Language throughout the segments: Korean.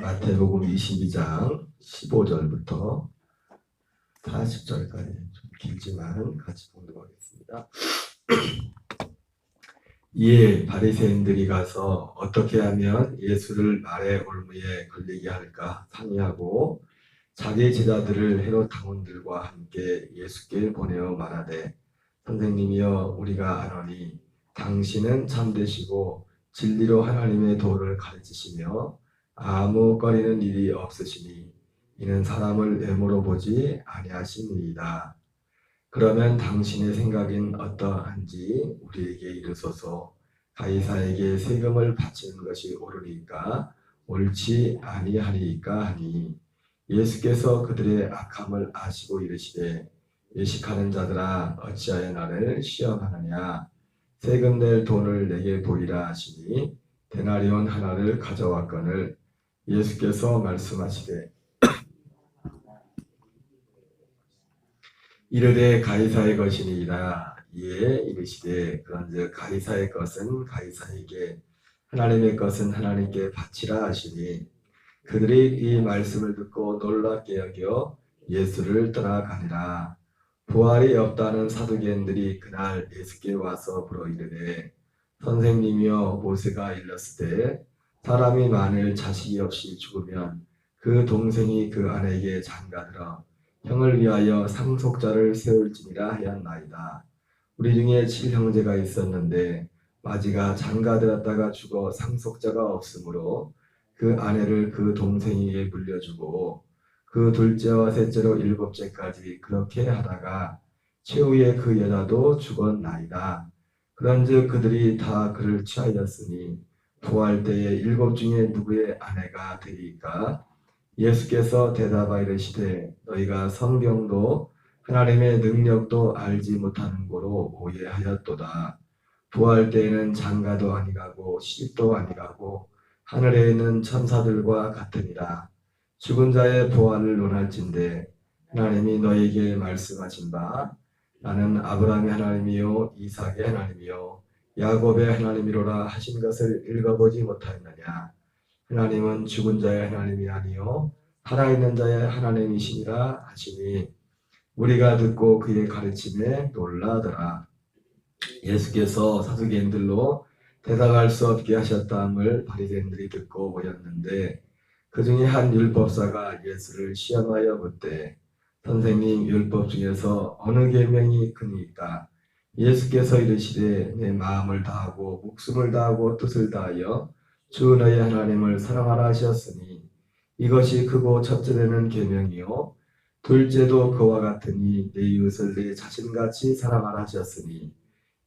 마태복음 22장 15절부터 40절까지 좀 길지만 같이 보도록 하겠습니다. 이에 바리새인들이 가서 어떻게 하면 예수를 말의 올무에 걸리게 할까 상의하고 자기 제자들을 헤롯 당원들과 함께 예수께 보내어 말하되, 선생님이여, 우리가 아노니 당신은 참되시고 진리로 하나님의 도를 가르치시며 아무 꺼리는 일이 없으시니 이는 사람을 외모로 보지 아니하심이니이다. 그러면 당신의 생각인 어떠한지 우리에게 이르소서. 가이사에게 세금을 바치는 것이 옳으니까 옳지 아니하리이까 하니, 예수께서 그들의 악함을 아시고 이르시되, 외식하는 자들아, 어찌하여 나를 시험하느냐. 세금 낼 돈을 내게 보이라 하시니 데나리온 하나를 가져왔거늘, 예수께서 말씀하시되 이르되 가이사의 것이니이다. 이에 이르시되 그런즉 가이사의 것은 가이사에게, 하나님의 것은 하나님께 바치라 하시니, 그들이 이 말씀을 듣고 놀랍게 여겨 예수를 떠나가니라. 부활이 없다는 사두개인들이 그날 예수께 와서 물어 이르되, 선생님이여, 모세가 일렀으되 사람이 만일 자식이 없이 죽으면 그 동생이 그 아내에게 장가들어 형을 위하여 상속자를 세울지니라 하였나이다. 우리 중에 7형제가 있었는데 마지가 장가들었다가 죽어 상속자가 없으므로 그 아내를 그 동생에게 물려주고 그 둘째와 셋째로 7째까지 그렇게 하다가 최후에 그 여자도 죽었나이다. 그런즉 그들이 다 그를 취하였으니 부활 때에 7 중에 누구의 아내가 되리까? 예수께서 대답하여 이르시되, 너희가 성경도 하나님의 능력도 알지 못하는 고로 오해하였도다. 부활 때에는 장가도 아니가고 시집도 아니가고 하늘에 있는 천사들과 같으니라. 죽은 자의 부활을 논할진대 하나님이 너희에게 말씀하신 바, 나는 아브라함의 하나님이요 이삭의 하나님이요 야곱의 하나님이로라 하신 것을 읽어보지 못하였느냐. 하나님은 죽은 자의 하나님이 아니요 살아있는 자의 하나님이시니라 하시니, 우리가 듣고 그의 가르침에 놀라더라. 예수께서 사두개인들로 대답할 수 없게 하셨다함을 바리새인들이 듣고 모였는데, 그 중에 한 율법사가 예수를 시험하여 묻되, 선생님, 율법 중에서 어느 계명이 크니까? 예수께서 이르시되, 내 마음을 다하고 목숨을 다하고 뜻을 다하여 주 너희 하나님을 사랑하라 하셨으니, 이것이 크고 첫째 되는 계명이요 둘째도 그와 같으니, 내 이웃을 내 자신같이 사랑하라 하셨으니,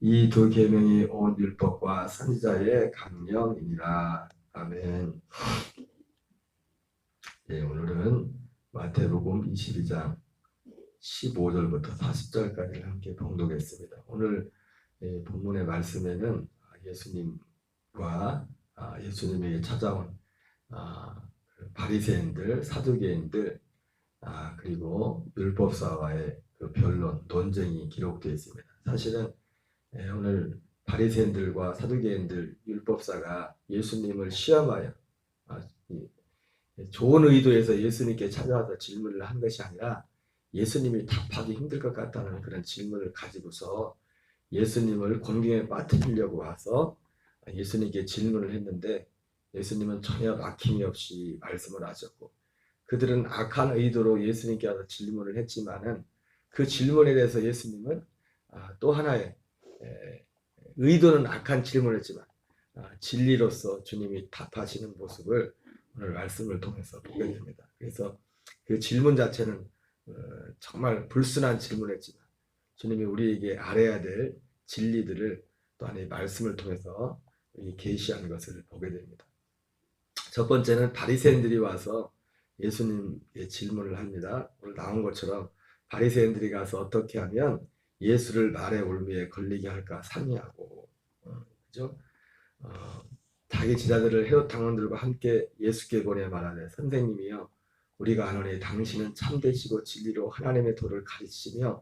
이 두 계명이 온 율법과 선지자의 강령이니라. 아멘. 네, 오늘은 마태복음 22장 15절부터 40절까지를 함께 봉독했습니다. 오늘 본문의 말씀에는 예수님과 예수님에게 찾아온 바리새인들, 사두개인들, 그리고 율법사와의 그 변론, 논쟁이 기록되어 있습니다. 사실은 오늘 바리새인들과 사두개인들, 율법사가 예수님을 시험하여 좋은 의도에서 예수님께 찾아와서 질문을 한 것이 아니라, 예수님이 답하기 힘들 것 같다는 그런 질문을 가지고서 예수님을 곤경에 빠뜨리려고 와서 예수님께 질문을 했는데, 예수님은 전혀 막힘이 없이 말씀을 하셨고, 그들은 악한 의도로 예수님께 와서 질문을 했지만은 그 질문에 대해서 예수님은 또 하나의 의도는 악한 질문을 했지만 진리로서 주님이 답하시는 모습을 오늘 말씀을 통해서 보게 됩니다. 그래서 그 질문 자체는 정말 불순한 질문이었지만 주님이 우리에게 알아야 될 진리들을 또한 이 말씀을 통해서 계시하는 것을 보게 됩니다. 첫 번째는 바리새인들이 와서 예수님께 질문을 합니다. 오늘 나온 것처럼 바리새인들이 가서 어떻게 하면 예수를 말의 올무에 걸리게 할까 상의하고, 그죠? 자기 제자들을 헤롯 당원들과 함께 예수께 보내 말하되, 선생님이여, 우리가 아노니 당신은 참되시고 진리로 하나님의 도를 가르치시며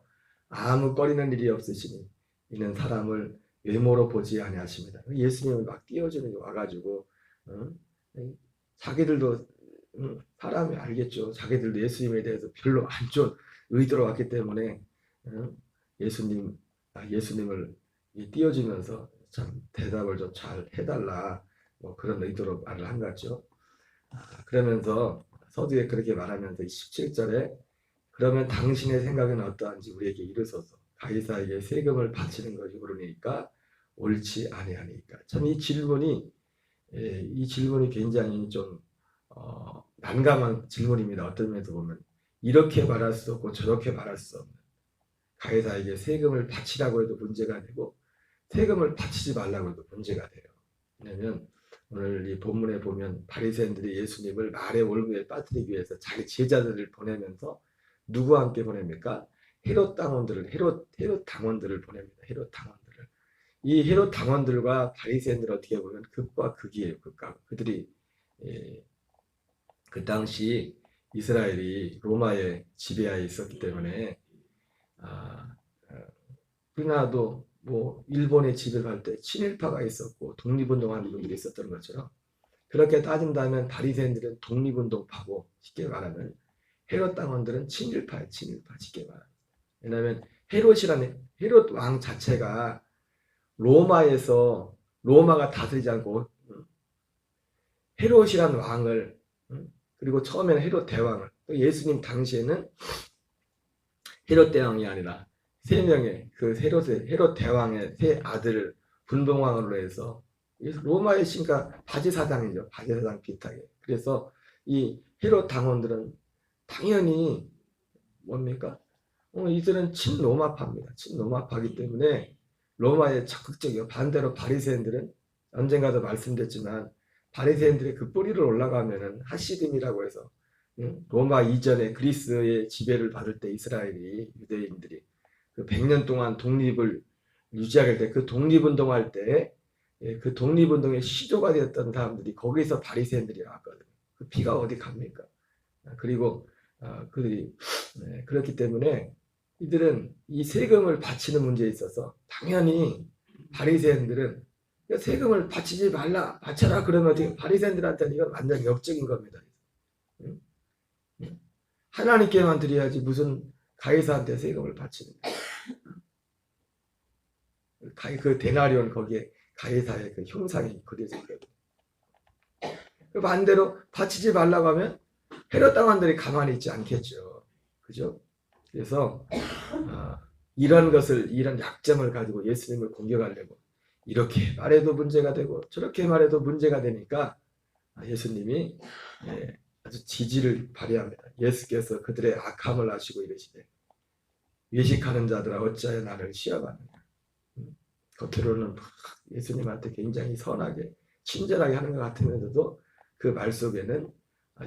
아무 꺼리는 일이 없으시니 이는 사람을 외모로 보지 아니하십니다. 예수님을 막 띄워주는 게 와가지고 자기들도 사람이 알겠죠. 자기들도 예수님에 대해서 별로 안 좋은 의도로 왔기 때문에 예수님을 띄워주면서 참 대답을 좀 잘 해달라 뭐 그런 의도로 말을 한 거죠. 그러면서 서두에 그렇게 말하면서 17절에 그러면 당신의 생각은 어떠한지 우리에게 이르소서. 가이사에게 세금을 바치는 것이 옳으니까 옳지 아니하니까. 참 이 질문이 굉장히 좀 난감한 질문입니다. 어떤 면에서 보면 이렇게 말할 수 없고 저렇게 말할 수 없는, 가이사에게 세금을 바치라고 해도 문제가 되고 세금을 바치지 말라고 해도 문제가 돼요. 왜냐하면 오늘 이 본문에 보면 바리새인들이 예수님을 말의 올무에 빠뜨리기 위해서 자기 제자들을 보내면서 누구와 함께 보냅니까? 헤롯 당원들을 보냅니다. 헤롯 당원들을. 이 헤롯 당원들과 바리새인들 어떻게 보면 극과 극이에요. 극과 그들이 그 당시 이스라엘이 로마의 지배하에 있었기 때문에 우리나라도 뭐 일본의 지배를 할 때 친일파가 있었고 독립운동하는 분들이 있었던 것처럼 그렇게 따진다면 바리새인들은 독립운동파고 쉽게 말하면 헤롯 당원들은 친일파예요. 친일파 쉽게 말하면. 왜냐하면 헤롯 왕 자체가 로마가 다스리지 않고 헤롯이라는 왕을 그리고 처음에는 헤롯 대왕을 또 예수님 당시에는 헤롯 대왕이 아니라 세 명의 그 헤롯 대왕의 세 아들을 분봉왕으로 해서 로마의 신과 바지사장이죠. 바지사장 비슷하게. 그래서 이 헤롯 당원들은 당연히 뭡니까? 이들은 친로마파입니다. 친로마파이기 때문에 로마에 적극적이고 반대로 바리새인들은 언젠가도 말씀드렸지만 바리새인들의 그 뿌리를 올라가면은 하시dim이라고 해서 로마 이전에 그리스의 지배를 받을 때 이스라엘이 유대인들이 그 100년 동안 독립을 유지하게 될 그 독립운동할 때 그 독립운동의 시조가 되었던 사람들이 거기서 바리새인들이 나왔거든요. 그 피가 어디 갑니까? 그리고 그들이 그렇기 때문에 이들은 이 세금을 바치는 문제에 있어서 당연히 바리새인들은 세금을 바치지 말라, 바쳐라 그러면 어떻게 바리새인들한테는 이건 완전 역적인 겁니다. 하나님께만 드려야지 무슨 가이사한테 세금을 바치는 그 데나리온 거기에 가이사의 그 형상이 그려져 있거든요. 반대로 바치지 말라고 하면 헤롯 당원들이 가만히 있지 않겠죠. 그죠? 그래서 이런 약점을 가지고 예수님을 공격하려고 이렇게 말해도 문제가 되고 저렇게 말해도 문제가 되니까 예수님이 아주 지지를 발휘합니다. 예수께서 그들의 악함을 아시고 이르시되 외식하는 자들아 어찌하여 나를 시험하느냐. 겉으로는 예수님한테 굉장히 선하게 친절하게 하는 것 같으면서도 그 말 속에는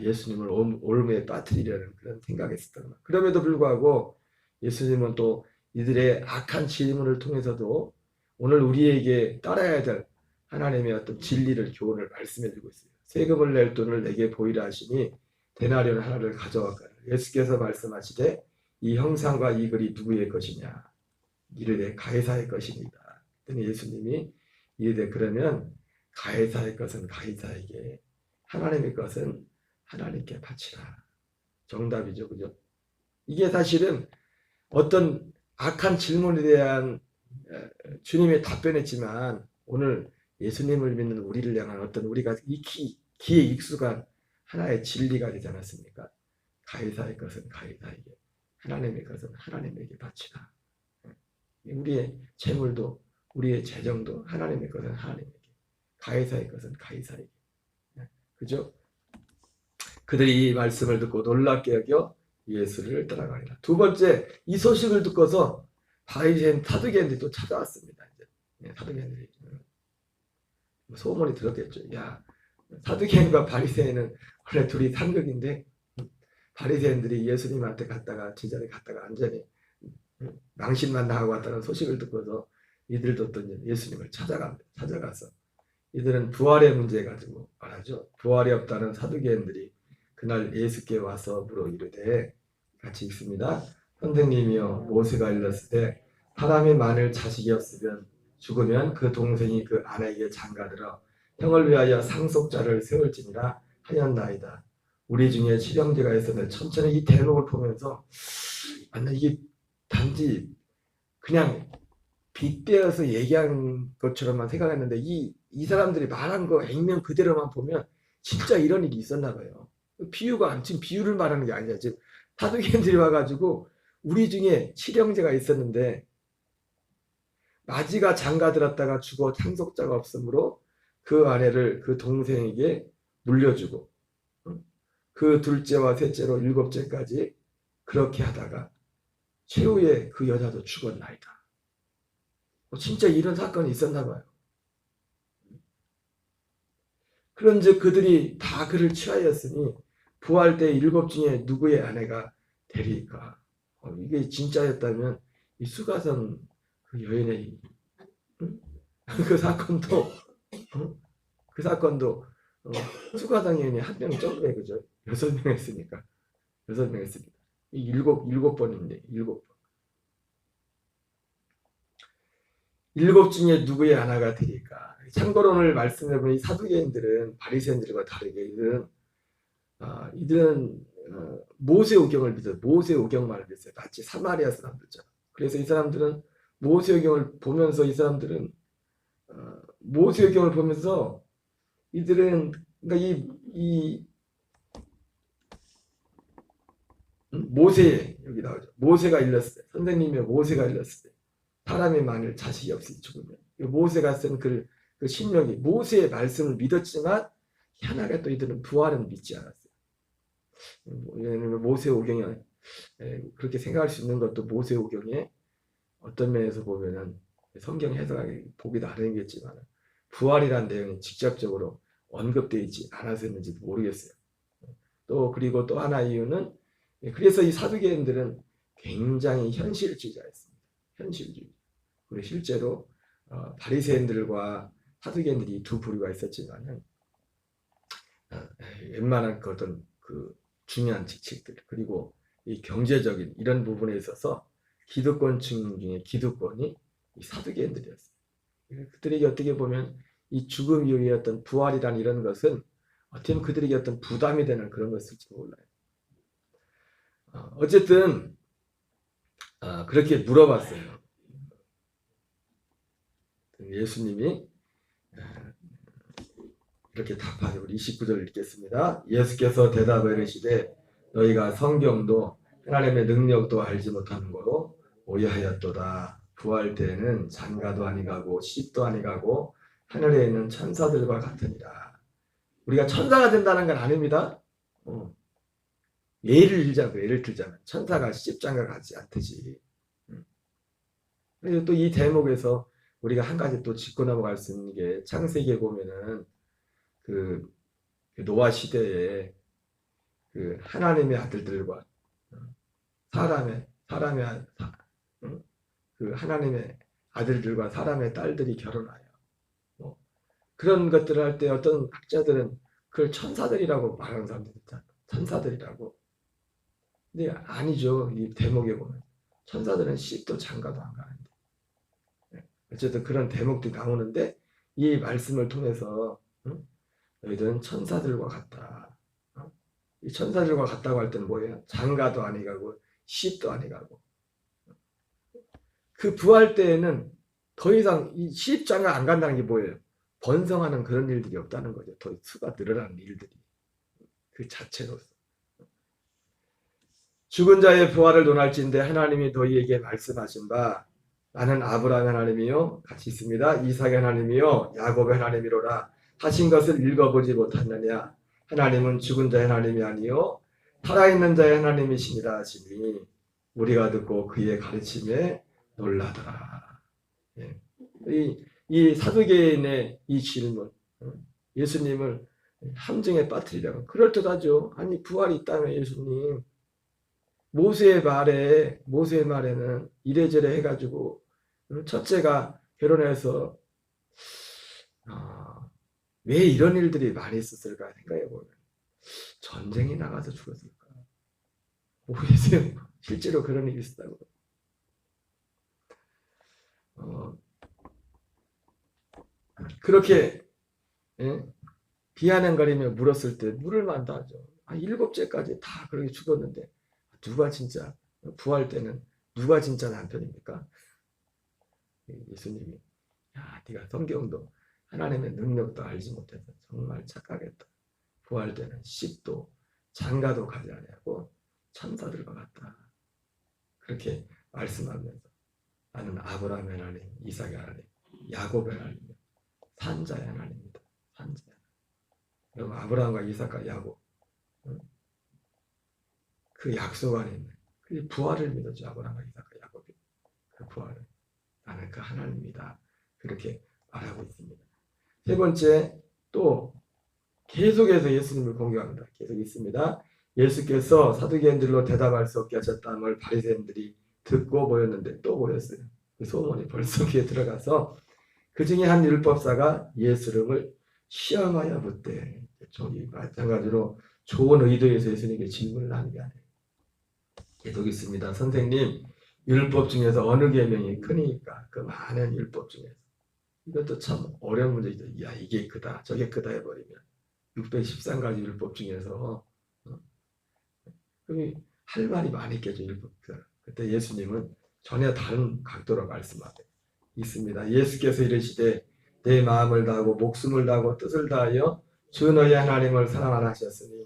예수님을 올무에 빠뜨리려는 그런 생각이 있었던 것. 그럼에도 불구하고 예수님은 또 이들의 악한 질문을 통해서도 오늘 우리에게 따라야 될 하나님의 어떤 진리를 교훈을 말씀해 주고 있어요. 세금을 낼 돈을 내게 보이라 하시니 데나리온 하나를 가져왔거늘 예수께서 말씀하시되 이 형상과 이 글이 누구의 것이냐 이르되 가이사의 것입니다. 그랬더니 예수님이 이르되 그러면 가이사의 것은 가이사에게 하나님의 것은 하나님께 바치라. 정답이죠. 그죠? 이게 사실은 어떤 악한 질문에 대한 주님의 답변이지만 오늘 예수님을 믿는 우리를 향한 어떤 우리가 귀에 익숙한 하나의 진리가 되지 않았습니까? 가이사의 것은 가이사에게, 하나님의 것은 하나님에게 바치라. 우리의 재물도 우리의 재정도 하나님의 것은 하나님에게, 가이사의 것은 가이사에게. 그죠? 그들이 이 말씀을 듣고 놀랍게 여겨 예수를 따라가니라. 두 번째, 이 소식을 듣고서 바리새인 사두개인들이 또 찾아왔습니다. 이제 사두개인들이 소문이 들었겠죠. 야, 사두개인과 바리새인은 원래 둘이 상극인데 바리새인들이 예수님한테 갔다가 제자리 갔다가 완전히 망신만 당하고 왔다는 소식을 듣고서 이들도 또 예수님을 찾아가서 이들은 부활의 문제 가지고 말하죠. 부활이 없다는 사두개인들이 그날 예수께 와서 물어 이르되 같이 읽습니다. 선생님이여 모세가 일렀으되 사람이 만일 자식이 없으면 죽으면 그 동생이 그 아내에게 장가들어 형을 위하여 상속자를 세울지니라 하였나이다. 우리 중에 칠형제가 있었는데 천천히 이 대목을 보면서 이게 단지 그냥 빗대어서 얘기한 것처럼만 생각했는데 이 사람들이 말한 거 액면 그대로만 보면 진짜 이런 일이 있었나 봐요. 비유가 지금 비유를 말하는 게 아니야. 지금 사두개인들이 와가지고 우리 중에 칠형제가 있었는데 마지가 장가들었다가 죽어 상속자가 없으므로 그 아내를 그 동생에게 물려주고 그 둘째와 셋째로 일곱째까지 그렇게 하다가 최후에 그 여자도 죽었나이다. 진짜 이런 사건이 있었나 봐요. 그런즉 그들이 다 그를 취하였으니 부활 때 일곱 중에 누구의 아내가 되리까? 이게 진짜였다면 이 수가성 그 여인의 그 사건도 그 사건도 수가성 여인이 한 명 적네, 그죠? 6명 했으니까 6명 했습니다. 이 일곱 번인데 일곱 번. 일곱 중에 누구의 하나가 되리까? 참고로 오늘 말씀해보니 사두개인들은 바리새인들과 다르게 이들은 모세오경을 믿어요. 모세오경만을 믿어요. 마치 사마리아 사람들처럼. 그래서 이 사람들은 모세오경을 보면서 이 사람들은 모세오경을 보면서 이들은 그러니까 이 모세 여기 나오죠. 모세가 일렀을 때 선생님의 모세가 일렀을 때 사람이 만일 자식이 없으니 죽으면 모세가 쓴 그 신명이 모세의 말씀을 믿었지만 희한하게 또 이들은 부활은 믿지 않았어요. 왜냐하면 모세오경이 그렇게 생각할 수 있는 것도 모세오경에 어떤 면에서 보면은 성경 해석하기 보기 나름이겠지만 부활이라는 내용이 직접적으로 언급되어 있지 않았었는지도 모르겠어요. 또 그리고 또 하나 이유는 그래서 이 사두개인들은 굉장히 현실주의자였습니다. 현실주의. 그리고 실제로 바리새인들과 사두개인들이 두 부류가 있었지만은 웬만한 그 어떤 그 중요한 직책들 그리고 이 경제적인 이런 부분에 있어서 기득권층 중에 기득권이 이 사두개인들이었어요. 그들에게 어떻게 보면 이 죽음 이후의 어떤 부활이란 이런 것은 어떻게 보면 그들에게 어떤 부담이 되는 그런 것일지도 몰라요. 어쨌든 그렇게 물어봤어요. 예수님이 이렇게 답하죠. 우리 29절 읽겠습니다. 예수께서 대답을 이르시되 너희가 성경도 하나님의 능력도 알지 못하는 거로 오해하였도다. 부활 때에는 장가도 아니가고 시집도 아니가고 하늘에 있는 천사들과 같으니라. 우리가 천사가 된다는 건 아닙니다. 예를 들자면 천사가 시집장가 가지 않듯이. 그래서 또 이 대목에서 우리가 한 가지 또 짚고 넘어갈 수 있는 게 창세기에 보면은 그 노아 시대에 그 하나님의 아들들과 그 하나님의 아들들과 사람의 딸들이 결혼하여 그런 것들을 할 때 어떤 학자들은 그걸 천사들이라고 말하는 사람들이 있잖아요. 천사들이라고. 근데 아니죠. 이 대목에 보면 천사들은 시집도 장가도 안 가는데. 어쨌든 그런 대목들이 나오는데 이 말씀을 통해서 너희들은 천사들과 같다. 이 천사들과 같다고 할 때는 뭐예요? 장가도 아니가고 시집도 아니가고. 그 부활 때에는 더 이상 이 시집장가 안 간다는 게 뭐예요? 번성하는 그런 일들이 없다는 거죠. 더 수가 늘어나는 일들이. 그 자체로서. 죽은 자의 부활을 논할진대 하나님이 너희에게 말씀하신 바 나는 아브라함의 하나님이요 같이 있습니다. 이삭의 하나님이요 야곱의 하나님이로라 하신 것을 읽어보지 못하느냐. 하나님은 죽은 자의 하나님이 아니요 살아있는 자의 하나님이시니라 하시니 우리가 듣고 그의 가르침에 놀라더라. 이 사두개인의 이 질문 예수님을 함정에 빠뜨리려고 그럴듯하죠. 아니 부활이 있다며 예수님. 모세의 말에는 이래저래 해가지고 첫째가 결혼해서 왜 이런 일들이 많이 있었을까 생각해보면 전쟁이 나가서 죽었을까 모르겠어요. 실제로 그런 일이 있었다고. 그렇게 비아냥거리며 물었을 때 물을 만다하죠. 7제까지 다 그렇게 죽었는데 누가 진짜 부활 때는 누가 진짜 남편입니까? 예수님이 야, 네가 성경도 하나님의 능력도 알지 못해서 정말 착각했다. 부활 때는 씹도 장가도 가지 아니하고 천사들과 같다. 그렇게 말씀하면서 나는 아브라함의 하나님, 이삭의 하나님, 야곱의 하나님, 산자의 하나님입니다. 산자의 하나님. 여러분 아브라함과 이삭과 야곱 그 약속 안에 있는 그 부활을 믿었죠. 아브라함과 이삭과 야곱이 그 부활을 나는 그 하나님이다. 그렇게 말하고 있습니다. 세 번째 또 계속해서 예수님을 공격합니다. 계속 있습니다. 예수께서 사두개인들로 대답할 수 없게 하셨다는 바리새인들이 듣고 모였는데 또 모였어요. 그 소문이 벌써 귀에 들어가서 그 중에 한 율법사가 예수를 시험하여 묻되 저기 마찬가지로 좋은 의도에서 예수님께 질문을 하는 게 아니에요. 계속 있습니다. 선생님, 율법 중에서 어느 계명이 크니까 그 많은 율법 중에서 이것도 참 어려운 문제죠. 야 이게 크다 저게 크다 해버리면 613가지 율법 중에서 할 말이 많이 깨져 율법. 그때 예수님은 전혀 다른 각도로 말씀하고 있습니다. 예수께서 이르시되 내 마음을 다하고 목숨을 다하고 뜻을 다하여 주 너희 하나님을 사랑하라 하셨으니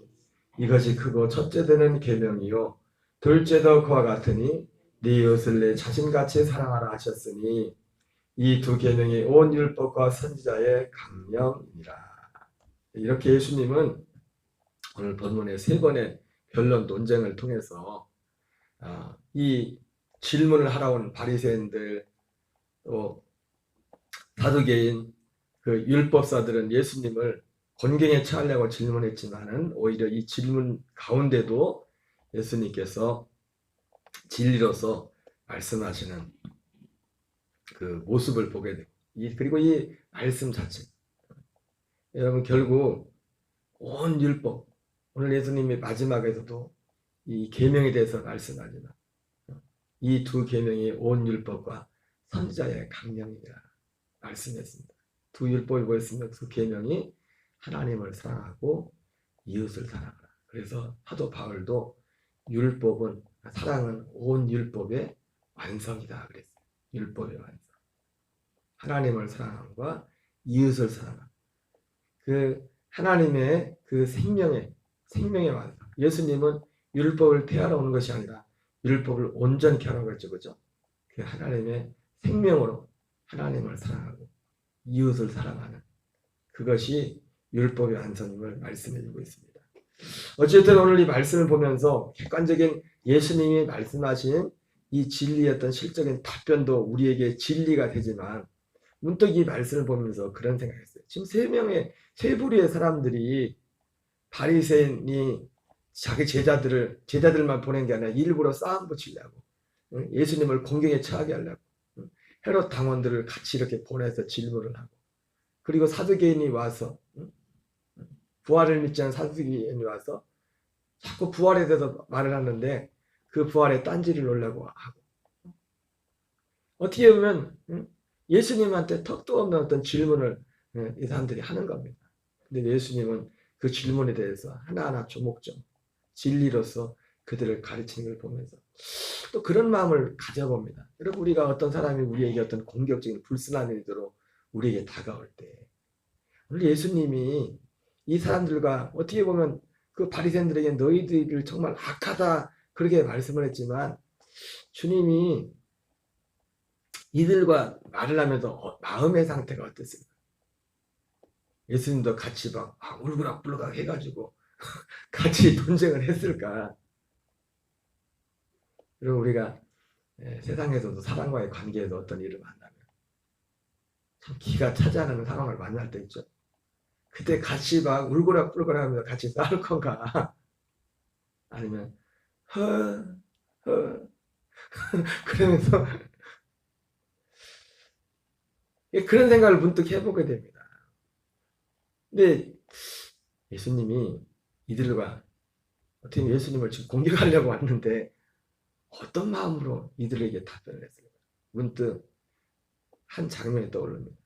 이것이 크고 첫째 되는 계명이요 둘째도 그와 같으니 네 이웃을 내 자신같이 사랑하라 하셨으니 이 두 계명이 온 율법과 선지자의 강령이니라. 이렇게 예수님은 오늘 본문의 세 번의 변론 논쟁을 통해서 이 질문을 하러 온 바리새인들 또 사두개인 그 율법사들은 예수님을 곤경에 처하려고 질문했지만은 오히려 이 질문 가운데도 예수님께서 진리로서 말씀하시는 그 모습을 보게 되고 그리고 이 말씀 자체 여러분 결국 온 율법 오늘 예수님이 마지막에서도 이 계명에 대해서 말씀하지만 이 두 계명이 온 율법과 선지자의 강령이라 말씀했습니다. 두 율법이 뭐였습니까? 두 계명이 하나님을 사랑하고 이웃을 사랑하라. 그래서 사도 바울도 율법은 사랑은 온 율법의 완성이다 그랬어요. 율법의 완성. 하나님을 사랑함과 이웃을 사랑함. 그 하나님의 그 생명의 완성. 예수님은 율법을 폐하러 오는 것이 아니라 율법을 온전케 하라고 했죠. 그죠? 그 하나님의 생명으로 하나님을 사랑하고 이웃을 사랑하는 그것이 율법의 완성임을 말씀해 주고 있습니다. 어쨌든 오늘 이 말씀을 보면서 객관적인 예수님이 말씀하신 이 진리의 어떤 실적인 답변도 우리에게 진리가 되지만 문득 이 말씀을 보면서 그런 생각했어요. 지금 세 부류의 사람들이 바리새인이 자기 제자들만 보낸 게 아니라 일부러 싸움 붙이려고 예수님을 공경에 처하게 하려고 헤롯 당원들을 같이 이렇게 보내서 질문을 하고 그리고 사두개인이 와서 부활을 믿지 않은 사두개인이 와서 자꾸 부활에 대해서 말을 하는데 그 부활에 딴지를 놓으려고 하고 어떻게 보면 예수님한테 턱도 없는 어떤 질문을 이 사람들이 하는 겁니다. 근데 예수님은 그 질문에 대해서 하나하나 조목조목 진리로서 그들을 가르치는 걸 보면서 또 그런 마음을 가져봅니다. 여러분 우리가 어떤 사람이 우리에게 어떤 공격적인 불순한 일들로 우리에게 다가올 때 오늘 예수님이 이 사람들과 어떻게 보면 그 바리새인들에게 너희들을 정말 악하다 그렇게 말씀을 했지만 주님이 이들과 말을 하면서 마음의 상태가 어땠습니까? 예수님도 같이 막 울그락불그락 해가지고 같이 논쟁을 했을까? 그리고 우리가 세상에서도 사람과의 관계에서 어떤 일을 만나면 참 기가 차지 않는 상황을 만날 때 있죠. 그때 같이 막 울그락불그락 하면서 같이 싸울 건가? 아니면 그러면서 그런 생각을 문득 해보게 됩니다. 근데 예수님이 이들과 어떻게 예수님을 지금 공격하려고 왔는데 어떤 마음으로 이들에게 답변을 했습니까? 문득 한 장면이 떠오릅니다.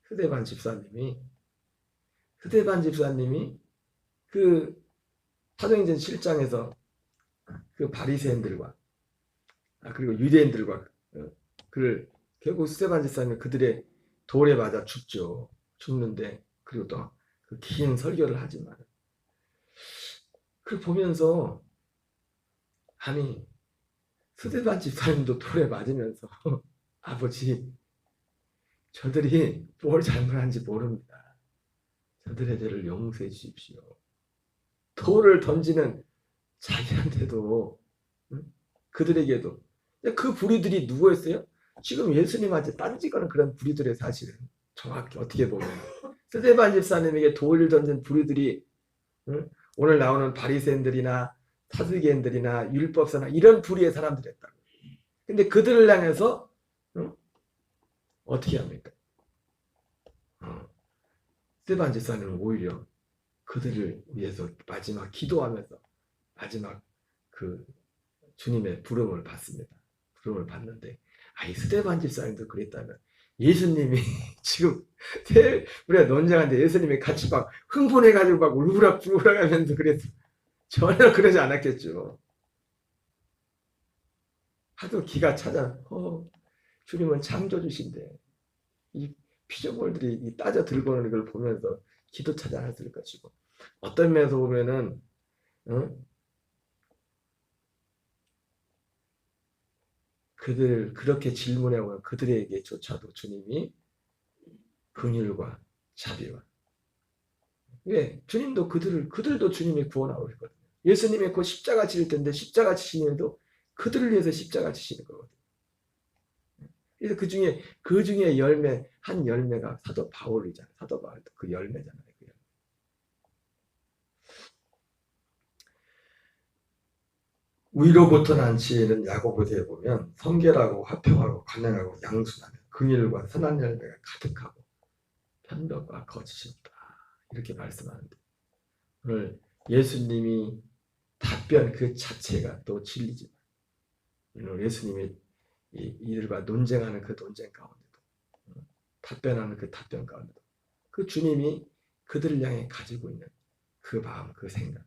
흐데반 집사님이 그 사도행전 7장에서 그 바리새인들과 그리고 유대인들과 그를 결국 스데반 집사님은 그들의 돌에 맞아 죽죠. 죽는데 그리고 또 그 긴 설교를 하지만 그걸 보면서 아니 스데반 집사님도 돌에 맞으면서 아버지 저들이 뭘 잘못한지 모릅니다. 저들의 죄를 용서해 주십시오. 돌을 던지는 자기한테도 그들에게도 그 불의들이 누구였어요? 지금 예수님한테 딴지거는 그런 불의들의 사실은 정확히 어떻게 보면 스데반 집사님에게 돌을 던진 불의들이 오늘 나오는 바리새인들이나 사두개인들이나 율법사나 이런 불의의 사람들이었다고. 근데 그들을 향해서 어떻게 합니까? 스데반 집사님은 오히려 그들을 위해서 마지막 기도하면서 마지막 그 주님의 부름을 받습니다. 부름을 받는데 이 스데반 집사님도 그랬다면 예수님이 지금 우리가 논쟁하는데 예수님이 같이 막 흥분해가지고 막 울부락불부락 하면서 그래서 전혀 그러지 않았겠죠. 하도 기가 차자 주님은 창조주신데 이 피조물들이 따져 들고 오는 걸 보면서 기도 차지 않았을 것이고 어떤 면에서 보면은 그들 그렇게 질문해오는 그들에게조차도 주님이 긍휼과 자비와 왜 주님도 그들도 주님이 구원하고 있거든요. 예수님이 곧 십자가 지실 텐데 십자가 지시면도 그들을 위해서 십자가 지시는 거거든요. 그래서 그 중에 한 열매가 사도 바울이잖아요. 사도 바울도 그 열매잖아요. 그 열매. 위로부터 난 지혜는 야고보서에 보면 성결하고 화평하고 관양하고 양순하며 긍휼과 선한 열매가 가득하고 편덕과 거짓이 없다. 이렇게 말씀하는데 오늘 예수님이 답변 그 자체가 또 진리지만 오늘 예수님이 이들과 논쟁하는 그 논쟁 가운데도 답변하는 그 답변 가운데도 그 주님이 그들을 향해 가지고 있는 그 마음, 그 생각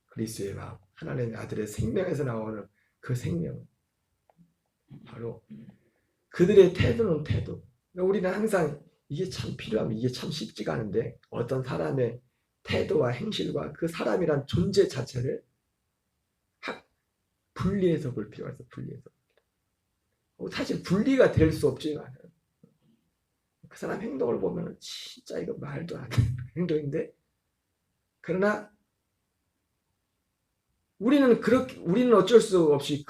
그리스도의 마음, 하나님의 아들의 생명에서 나오는 그 생명 바로 그들의 태도는 태도. 그러니까 우리는 항상 이게 참 필요하면 이게 참 쉽지가 않은데 어떤 사람의 태도와 행실과 그 사람이란 존재 자체를 분리해서 볼 필요가 있어. 분리해서. 사실 분리가 될 수 없지만 그 사람 행동을 보면 진짜 이거 말도 안 되는 행동인데 그러나 우리는 어쩔 수 없이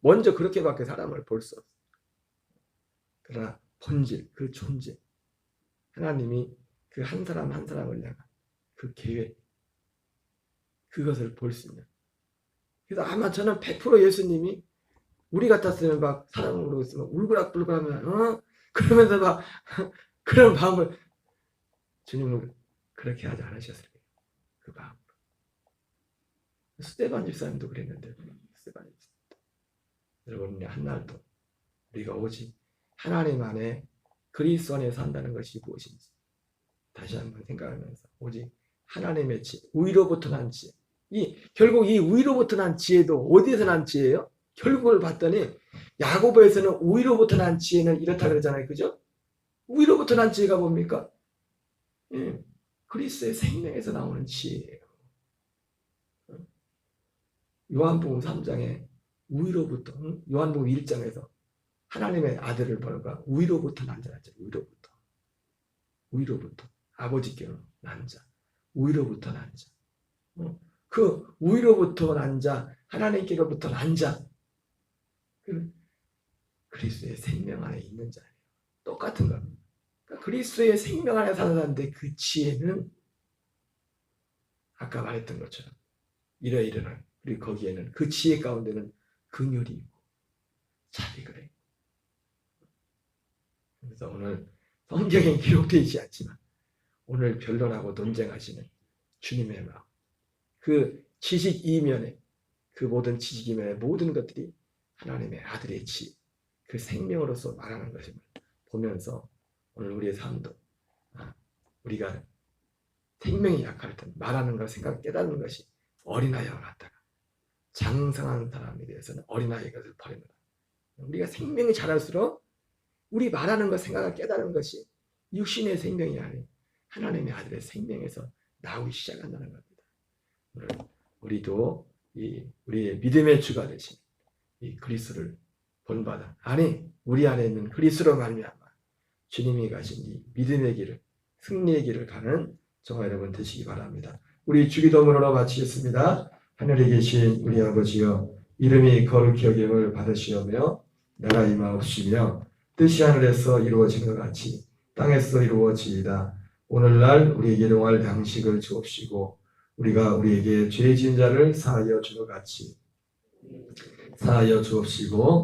먼저 그렇게밖에 사람을 볼 수 없어. 그러나 본질, 그 존재, 하나님이 그 한 사람 한 사람을 향한 그 계획, 그것을 볼 수 있는. 그래서 아마 저는 100% 예수님이 우리 같았으면 막 사람으로 있으면 울그락불그락하면 그러면서 막 그런 마음을 주님은 그렇게 하지 않으셨을 거예요. 그 마음. 스데반 집사님도 그랬는데 스데반 집사님. 여러분 한날도 우리가 오직 하나님 안에 그리스도 안에 산다는 것이 무엇인지 다시 한번 생각하면서 오직 하나님의 지혜, 위로부터 난 지혜. 결국 이 위로부터 난 지혜도 어디에서 난 지혜예요? 결국을 봤더니 야고보에서는 위로부터 난 지혜는 이렇다 그러잖아요. 그죠? 위로부터 난 지혜가 뭡니까? 그리스도의 생명에서 나오는 지혜예요. 요한복음 3장에 위로부터 요한복음 1장에서 하나님의 아들을 보는가 위로부터 난 자였죠. 위로부터 아버지께로 난 자, 위로부터 난 자. 그 위로부터 난 자, 하나님께로부터 난 자, 그리스도의 생명 안에 있는 자예요. 똑같은 겁니다. 그러니까 그리스도의 생명 안에 사는 자인데 그 지혜는 아까 말했던 것처럼 이러이러한 그리고 거기에는 그 지혜 가운데는 긍휼이 있고 자비가 있고 그래서 오늘 성경에 기록되어 있지 않지만 오늘 변론하고 논쟁하시는 주님의 마음 그 지식 이면에 그 모든 지식 이면의 모든 것들이 하나님의 아들의 지혜 그 생명으로서 말하는 것임을 보면서 오늘 우리의 삶도 우리가 생명이 약할 때 말하는 것, 생각, 깨닫는 것이 어린아이와 같다가 장성한 사람에 대해서는 어린아이 것을 버립니다. 우리가 생명이 자랄수록 우리 말하는 것, 생각을 깨닫는 것이 육신의 생명이 아닌 하나님의 아들의 생명에서 나오기 시작한다는 겁니다. 오늘 우리도 우리의 믿음의 주가 되신 이 그리스도를 본받아 우리 안에 있는 그리스도로 말미암아 주님이 가신 이 믿음의 길을, 승리의 길을 가는 저와 여러분 되시기 바랍니다. 우리 주기도문으로 마치겠습니다. 하늘에 계신 우리 아버지여, 이름이 거룩히 여김을 받으시오며 나라 임하옵시며 뜻이 하늘에서 이루어진 것 같이 땅에서 이루어지이다. 오늘날 우리에게 일용할 양식을 주옵시고 우리가 우리에게 죄 지은 자를 사하여 준 것 같이 사하여 주옵시고